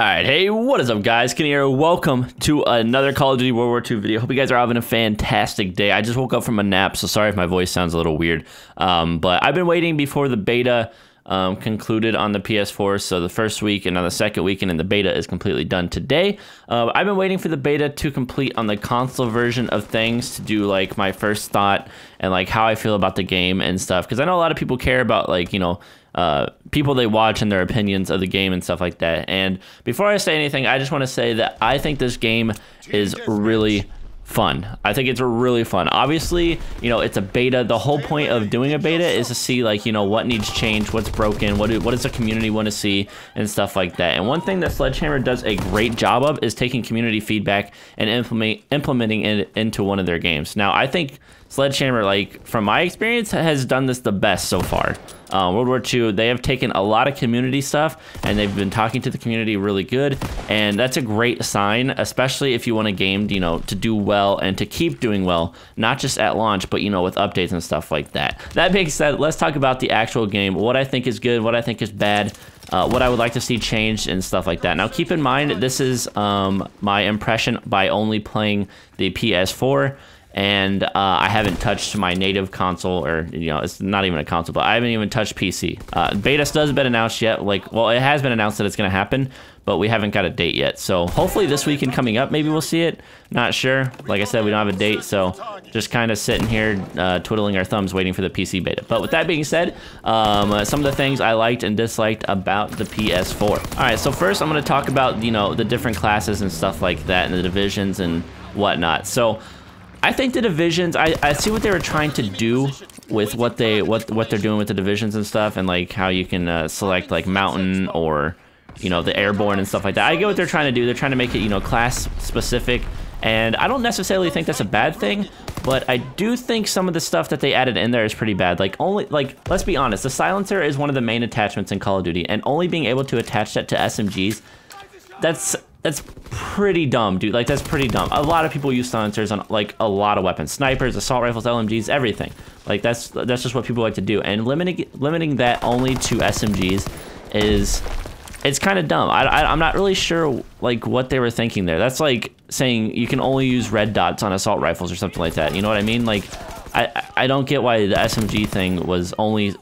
Alright, hey, what is up guys? Kenny here. Welcome to another Call of Duty World War II video. Hope you guys are having a fantastic day. I just woke up from a nap, so sorry if my voice sounds a little weird. But I've been waiting before the beta concluded on the PS4, so the first week and on the second weekend, and the beta is completely done today. I've been waiting for the beta to complete on the console version of things to do like my first thought and like how I feel about the game and stuff, because I know a lot of people care about like, you know, people they watch and their opinions of the game and stuff like that. And before I say anything, I just want to say that I think this game is really fun. I think it's really fun. Obviously, you know, it's a beta. The whole point of doing a beta is to see like, you know, what needs change, what's broken, what does the community want to see and stuff like that. And one thing that Sledgehammer does a great job of is taking community feedback and implementing it into one of their games. Now, I think Sledgehammer, like from my experience, has done this the best so far. World War II, they have taken a lot of community stuff and they've been talking to the community really good, and that's a great sign, especially if you want a game, you know, to do well and to keep doing well, not just at launch, but you know, with updates and stuff like that. That being said, let's talk about the actual game, what I think is good, what I think is bad, what I would like to see changed and stuff like that. Now keep in mind, this is my impression by only playing the PS4. And I haven't touched my native console, or you know, it's not even a console, but I haven't even touched PC. Beta still hasn't been announced yet. Like, well, it has been announced that it's gonna happen, but we haven't got a date yet. So hopefully this weekend coming up, maybe we'll see it. Not sure. Like I said, we don't have a date, so just kind of sitting here twiddling our thumbs waiting for the PC beta. But with that being said, some of the things I liked and disliked about the PS4. All right, so first I'm gonna talk about, you know, the different classes and stuff like that, and the divisions and whatnot. So I think the divisions, I see what they were trying to do with what they're doing with the divisions and stuff, and like how you can select like mountain or, you know, the airborne and stuff like that. I get what they're trying to do. They're trying to make it, you know, class specific, and I don't necessarily think that's a bad thing, but I do think some of the stuff that they added in there is pretty bad. Like, let's be honest, the silencer is one of the main attachments in Call of Duty, and only being able to attach that to SMGs, that's pretty dumb, dude. Like, that's pretty dumb. A lot of people use silencers on like a lot of weapons, snipers, assault rifles, LMGs, everything. Like, that's just what people like to do, and limiting that only to SMGs it's kind of dumb. I'm not really sure like what they were thinking there. That's like saying you can only use red dots on assault rifles or something like that. You know what I mean? Like, I don't get why the SMG thing was only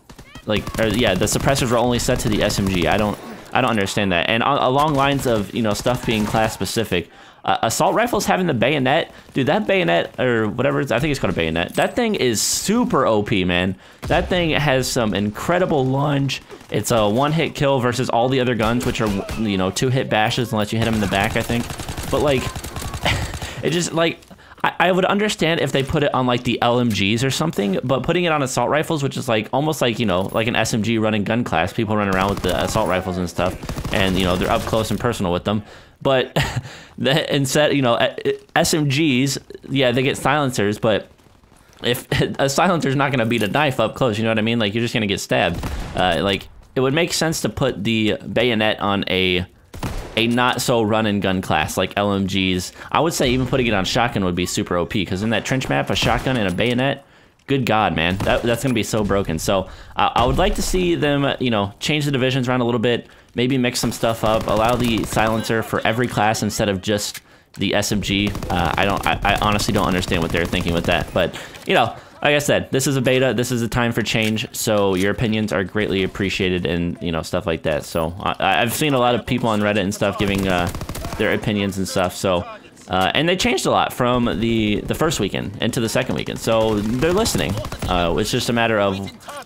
like, or yeah, the suppressors were only set to the SMG. I don't understand that. And along lines of, you know, stuff being class specific, assault rifles having the bayonet, dude, that bayonet, or whatever, I think it's called a bayonet, that thing is super OP, man. That thing has some incredible lunge. It's a one-hit kill versus all the other guns, which are, you know, two-hit bashes unless you hit them in the back, I think. But like, it just like, I would understand if they put it on like the LMGs or something, but putting it on assault rifles, which is like almost like, you know, like an SMG running gun class, people run around with the assault rifles and stuff, and you know, they're up close and personal with them. But instead, you know, SMGs, yeah, they get silencers, but if a silencer's not going to beat a knife up close, you know what I mean? Like, you're just going to get stabbed. Like, it would make sense to put the bayonet on a not so run and gun class like LMGs. I would say even putting it on shotgun would be super OP, because in that trench map, a shotgun and a bayonet, good God, man, that's gonna be so broken. So I would like to see them, you know, change the divisions around a little bit, maybe mix some stuff up, allow the silencer for every class instead of just the SMG. I honestly don't understand what they're thinking with that, but you know, like I said, this is a beta, this is a time for change, so your opinions are greatly appreciated, and you know, stuff like that. So I've seen a lot of people on Reddit and stuff giving their opinions and stuff, so and they changed a lot from the first weekend into the second weekend, so they're listening. It's just a matter of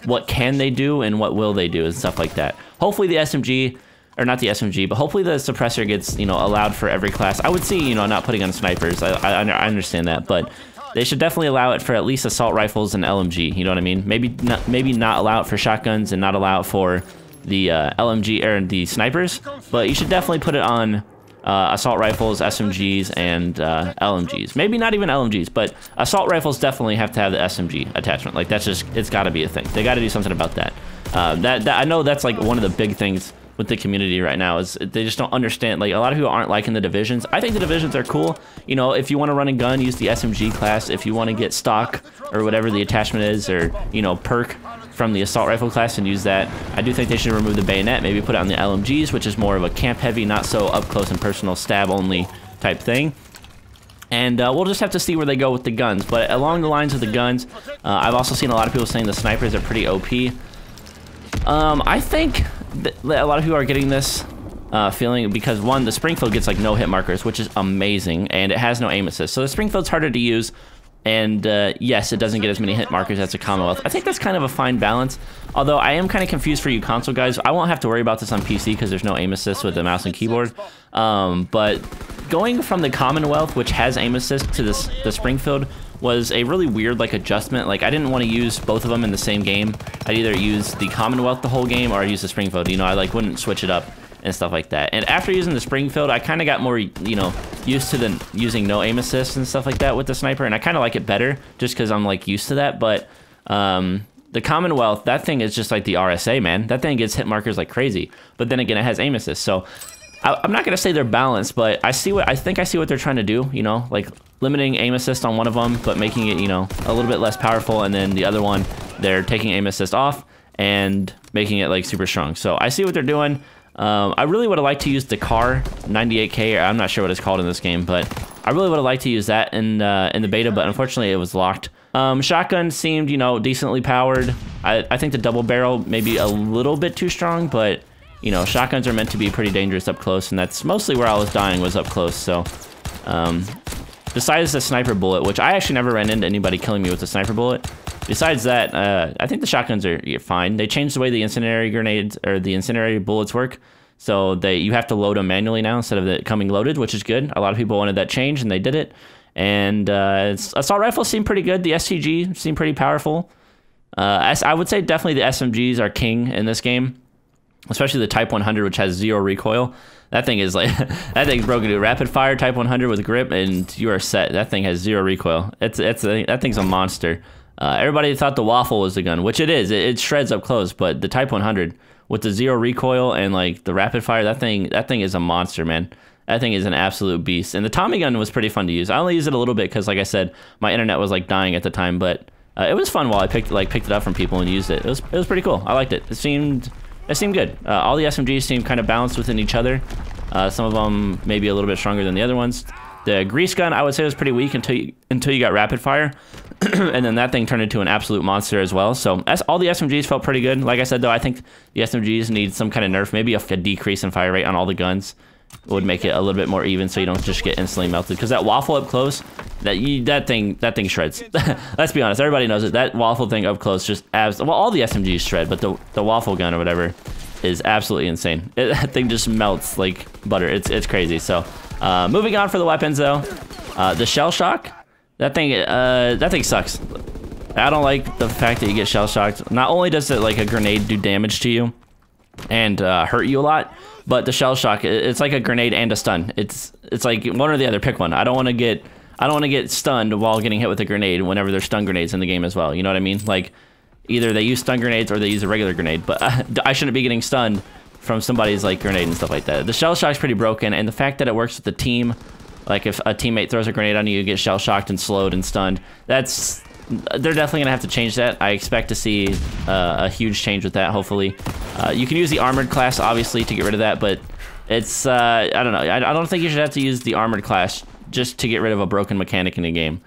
what can they do and what will they do and stuff like that. Hopefully the SMG, or not the SMG, but hopefully the suppressor gets, you know, allowed for every class. I would see, you know, not putting on snipers, I understand that, but they should definitely allow it for at least assault rifles and LMG, you know what I mean? Maybe not allow it for shotguns and not allow it for the LMG or the snipers, but you should definitely put it on assault rifles, SMGs, and LMGs. Maybe not even LMGs, but assault rifles definitely have to have the SMG attachment. Like, that's just, it's got to be a thing. They got to do something about that. I know that's like one of the big things with the community right now, is they just don't understand. Like, a lot of people aren't liking the divisions. I think the divisions are cool. You know, if you want to run a gun, use the SMG class. If you want to get stock or whatever the attachment is, or, you know, perk, from the assault rifle class and use that. I do think they should remove the bayonet, maybe put it on the LMGs, which is more of a camp heavy, not so up close and personal stab only type thing. And we'll just have to see where they go with the guns. But along the lines of the guns, I've also seen a lot of people saying the snipers are pretty OP. I think that a lot of people are getting this feeling because, one, the Springfield gets like no hit markers, which is amazing, and it has no aim assist. So the Springfield's harder to use, and yes, it doesn't get as many hit markers as a Commonwealth. I think that's kind of a fine balance, although I am kind of confused for you console guys. I won't have to worry about this on PC because there's no aim assist with the mouse and keyboard. But going from the Commonwealth, which has aim assist, to the Springfield was a really weird like adjustment. Like I didn't want to use both of them in the same game. I'd either use the Commonwealth the whole game or I'd use the Springfield. You know, I like wouldn't switch it up and stuff like that. And after using the Springfield, I kind of got more, you know, used to using no aim assist and stuff like that with the sniper, and I kind of like it better just because I'm like used to that. But the Commonwealth, that thing is just like the RSA, man. That thing gets hit markers like crazy. But then again, it has aim assist, so I'm not gonna say they're balanced, but I think I see what they're trying to do. You know, like limiting aim assist on one of them, but making it, you know, a little bit less powerful, and then the other one, they're taking aim assist off and making it like super strong. So I see what they're doing. I really would have liked to use the car 98K, or I'm not sure what it's called in this game, but I really would have liked to use that in the beta, but unfortunately it was locked. Shotgun seemed, you know, decently powered. I think the double barrel may be a little bit too strong, but you know, shotguns are meant to be pretty dangerous up close, and that's mostly where I was dying, was up close. So besides the sniper bullet, which I actually never ran into anybody killing me with the sniper bullet, besides that, I think the shotguns are fine. They changed the way the incendiary grenades or the incendiary bullets work, so you have to load them manually now instead of it coming loaded, which is good. A lot of people wanted that change, and they did it. And assault rifles seem pretty good. The STG seemed pretty powerful. I would say definitely the SMGs are king in this game, especially the Type 100, which has 0 recoil. That thing is like, that thing's broken to rapid fire Type 100 with grip, and you are set. That thing has 0 recoil. That thing's a monster. Everybody thought the Waffle was the gun, which it is. It shreds up close, but the Type 100 with the 0 recoil and like the rapid fire, that thing is a monster, man. That thing is an absolute beast. And the Tommy gun was pretty fun to use. I only used it a little bit because, like I said, my internet was like dying at the time, but it was fun while I picked it up from people and used it. It was pretty cool. I liked it. It seemed good. All the SMGs seemed kind of balanced within each other. Some of them maybe a little bit stronger than the other ones. The grease gun, I would say, was pretty weak until you got rapid fire. And then that thing turned into an absolute monster as well. So all the SMGs felt pretty good. Like I said, though, I think the SMGs need some kind of nerf. Maybe a decrease in fire rate on all the guns would make it a little bit more even, so you don't just get instantly melted. Because that Waffle up close, that thing shreds. Let's be honest, everybody knows it. That Waffle thing up close just well, all the SMGs shred, but the Waffle gun or whatever is absolutely insane. That thing just melts like butter. It's crazy. So moving on for the weapons though, the shell shock, that thing sucks. I don't like the fact that you get shell shocked. Not only does it like a grenade do damage to you and hurt you a lot, but the shell shock, it's like a grenade and a stun. It's like one or the other. Pick one. I don't want to get stunned while getting hit with a grenade whenever there's stun grenades in the game as well. You know what I mean? Like either they use stun grenades or they use a regular grenade, but I shouldn't be getting stunned from somebody's like grenade and stuff like that. The shell shock's pretty broken, and the fact that it works with the team, like if a teammate throws a grenade on you, you get shell shocked and slowed and stunned. They're definitely gonna have to change that. I expect to see a huge change with that, hopefully. You can use the armored class, obviously, to get rid of that, but it's, I don't know. I don't think you should have to use the armored class just to get rid of a broken mechanic in the game.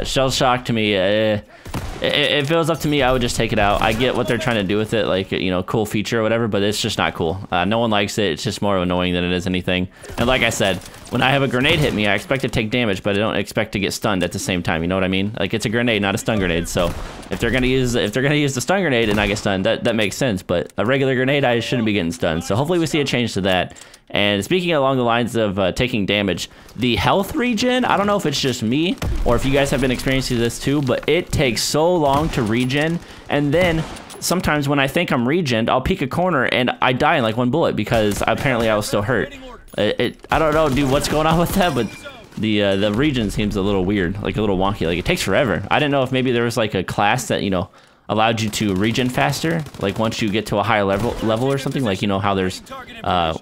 Shell shock, to me, if it was up to me, I would just take it out. I get what they're trying to do with it, like, you know, cool feature or whatever, but it's just not cool. No one likes it. It's just more annoying than it is anything. And like I said, when I have a grenade hit me, I expect to take damage, but I don't expect to get stunned at the same time. You know what I mean? Like, it's a grenade, not a stun grenade. So if they're gonna use the stun grenade and I get stunned, that makes sense. But a regular grenade, I shouldn't be getting stunned. So hopefully we see a change to that. And speaking along the lines of taking damage, the health regen, I don't know if it's just me or if you guys have been experiencing this too, but it takes so long to regen. And then sometimes when I think I'm regened, I'll peek a corner and I die in like one bullet because apparently I was still hurt. I don't know, dude, what's going on with that, but the regen seems a little weird, like a little wonky. Like it takes forever. I didn't know if maybe there was like a class that, you know, allowed you to regen faster, like once you get to a higher level or something. Like, you know how there's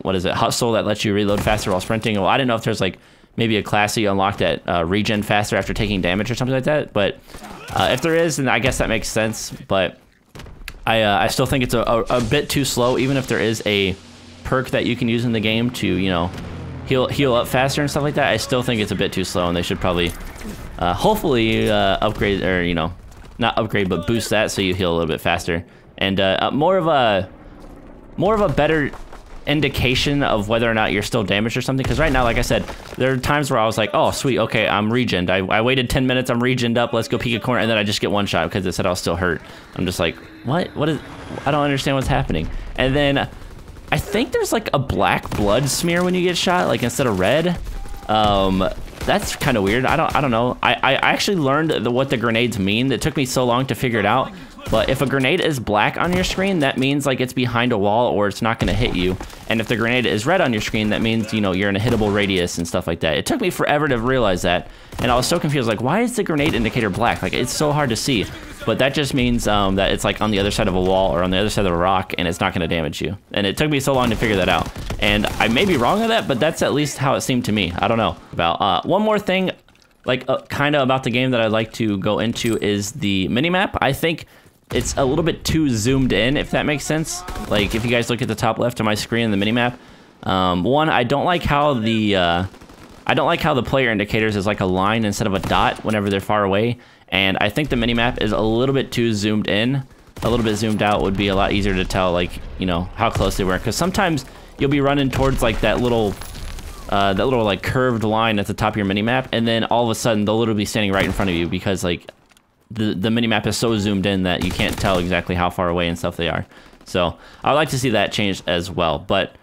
what is it, hustle, that lets you reload faster while sprinting. Well, I didn't know if there's like maybe a class you unlock that regen faster after taking damage or something like that. But if there is, then I guess that makes sense. But I still think it's a bit too slow, even if there is a perk that you can use in the game to, you know, heal up faster and stuff like that. I still think it's a bit too slow, and they should probably, hopefully, upgrade, or, you know, not upgrade, but boost that so you heal a little bit faster. And more of a better indication of whether or not you're still damaged or something. Because right now, like I said, there are times where I was like, oh, sweet, okay, I'm regened. I waited 10 minutes, I'm regened up, let's go peek a corner, and then I just get one shot because it said I was still hurt. I'm just like, what is, I don't understand what's happening. And then I think there's like a black blood smear when you get shot, like instead of red. That's kind of weird. I don't know. I actually learned what the grenades mean. It took me so long to figure it out. But if a grenade is black on your screen, that means like it's behind a wall or it's not going to hit you. And if the grenade is red on your screen, that means, you know, you're in a hittable radius and stuff like that. It took me forever to realize that. And I was so confused. Like, why is the grenade indicator black? Like, it's so hard to see. But that just means that it's like on the other side of a wall or on the other side of a rock, and it's not going to damage you. And it took me so long to figure that out. And I may be wrong on that, but that's at least how it seemed to me. I don't know. About one more thing, like kind of about the game that I'd like to go into is the minimap. I think it's a little bit too zoomed in, if that makes sense. Like, if you guys look at the top left of my screen in the minimap, one, I don't like how the player indicators is like a line instead of a dot whenever they're far away. And I think the minimap is a little bit too zoomed in. A little bit zoomed out would be a lot easier to tell, like, you know, how close they were. Because sometimes you'll be running towards like that little like curved line at the top of your minimap, and then all of a sudden they'll literally be standing right in front of you because like the minimap is so zoomed in that you can't tell exactly how far away and stuff they are. So I would like to see that changed as well. But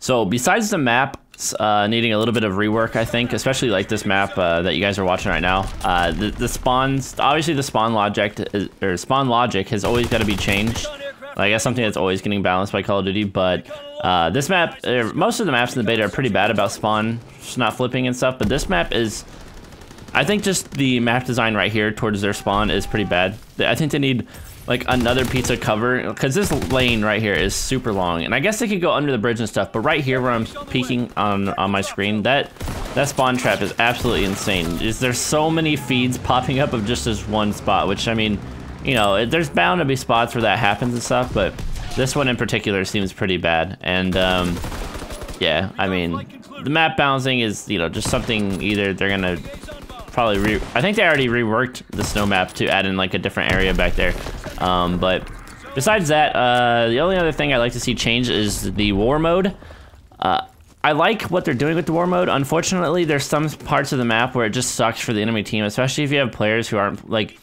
so besides the map needing a little bit of rework, I think, especially like this map that you guys are watching right now, the spawns, obviously the spawn logic has always got to be changed. Like, that's something that's always getting balanced by Call of Duty. But this map, most of the maps in the beta are pretty bad about spawn just not flipping and stuff, but this map is, I think just the map design right here towards their spawn is pretty bad. I think they need like another pizza cover, because this lane right here is super long, and I guess they could go under the bridge and stuff, but right here where I'm peeking on my screen, that spawn trap is absolutely insane. There's so many feeds popping up of just this one spot, which, I mean, you know, there's bound to be spots where that happens and stuff, but this one in particular seems pretty bad. And yeah, I mean, the map bouncing is, you know, just something either they're gonna probably I think they already reworked the snow map to add in like a different area back there. But besides that, the only other thing I'd like to see change is the war mode. I like what they're doing with the war mode. Unfortunately, there's some parts of the map where it just sucks for the enemy team, especially if you have players who aren't, like,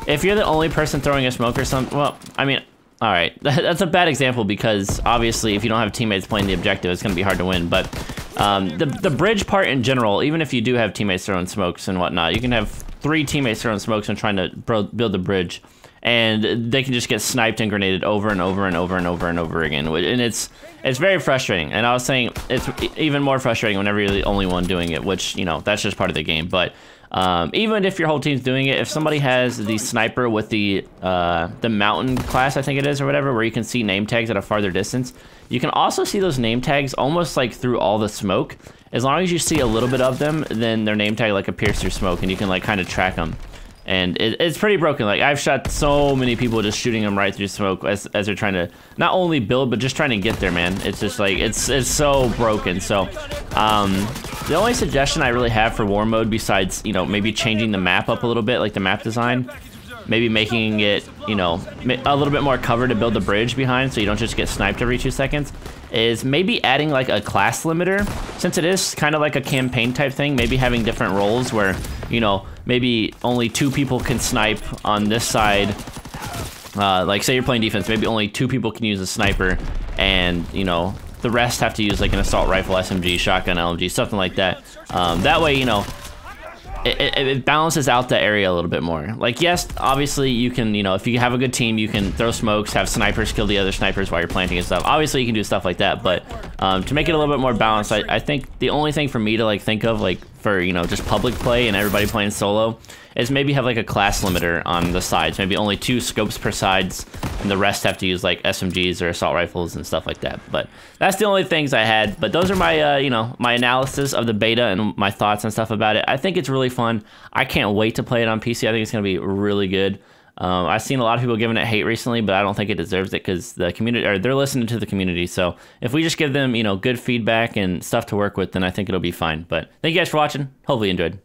if you're the only person throwing a smoke or something. Well, I mean, all right, that's a bad example because obviously if you don't have teammates playing the objective, it's going to be hard to win. But the bridge part in general, even if you do have teammates throwing smokes and whatnot, you can have 3 teammates throwing smokes and trying to build the bridge, and they can just get sniped and grenaded over and over and over and over and over again. And it's very frustrating. And I was saying it's even more frustrating whenever you're the only one doing it, which, you know, that's just part of the game. But even if your whole team's doing it, if somebody has the sniper with the mountain class, I think it is, or whatever, where you can see name tags at a farther distance, you can also see those name tags almost like through all the smoke. As long as you see a little bit of them, then their name tag like appears through smoke, and you can like kind of track them. And it's pretty broken. Like, I've shot so many people just shooting them right through smoke as they're trying to not only build, but just trying to get there, man. It's just like, it's so broken. So the only suggestion I really have for war mode, besides, you know, maybe changing the map up a little bit, like the map design, maybe making it, you know, a little bit more cover to build the bridge behind so you don't just get sniped every 2 seconds, is maybe adding like a class limiter. Since it is kind of like a campaign type thing, maybe having different roles where, you know, maybe only 2 people can snipe on this side. Like, say you're playing defense, maybe only 2 people can use a sniper, and, you know, the rest have to use like an assault rifle, SMG, shotgun, LMG, something like that. That way, you know, it balances out the area a little bit more. Like, yes, obviously you can, you know, if you have a good team, you can throw smokes, have snipers kill the other snipers while you're planting and stuff. Obviously you can do stuff like that, but to make it a little bit more balanced, I think the only thing for me to like think of, like, for, you know, just public play and everybody playing solo, is maybe have like a class limiter on the sides. Maybe only 2 scopes per sides, and the rest have to use like SMGs or assault rifles and stuff like that. But that's the only things I had. But those are my, you know, my analysis of the beta and my thoughts and stuff about it. I think it's really fun. I can't wait to play it on PC. I think it's gonna be really good. I've seen a lot of people giving it hate recently, but I don't think it deserves it because the community, or they're listening to the community. So if we just give them, you know, good feedback and stuff to work with, then I think it'll be fine. But thank you guys for watching. Hopefully you enjoyed.